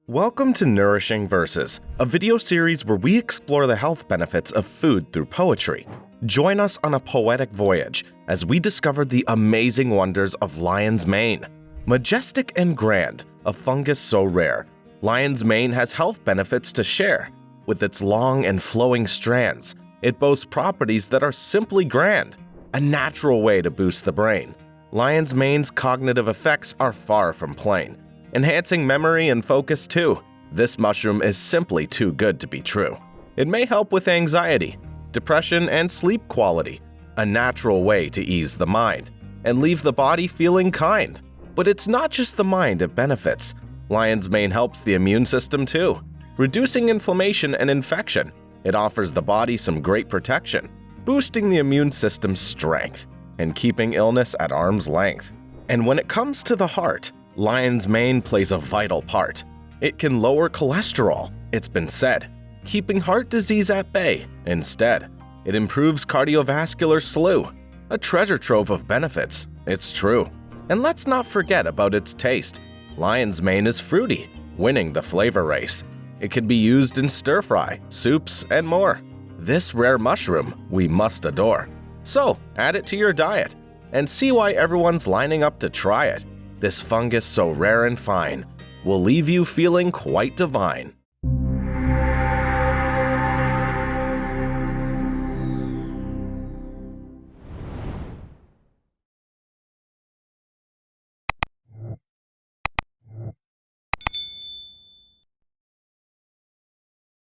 Welcome to Nourishing Verses, a video series where we explore the health benefits of food through poetry. Join us on a poetic voyage as we discover the amazing wonders of LionsMane. Majestic and grand, a fungus so rare, LionsMane has health benefits to share. With its long and flowing strands, it boasts properties that are simply grand, a natural way to boost the brain. LionsMane's cognitive effects are far from plain, enhancing memory and focus too. This mushroom is simply too good to be true. It may help with anxiety, depression, and sleep quality, a natural way to ease the mind and leave the body feeling kind. But it's not just the mind it benefits. LionsMane helps the immune system too, reducing inflammation and infection. It offers the body some great protection, boosting the immune system's strength and keeping illness at arm's length. And when it comes to the heart, LionsMane plays a vital part. It can lower cholesterol, it's been said, keeping heart disease at bay. Instead, it improves cardiovascular slew, a treasure trove of benefits, it's true. And let's not forget about its taste. LionsMane is fruity, winning the flavor race. It can be used in stir-fry, soups, and more. This rare mushroom we must adore. So, add it to your diet and see why everyone's lining up to try it. This fungus so rare and fine will leave you feeling quite divine.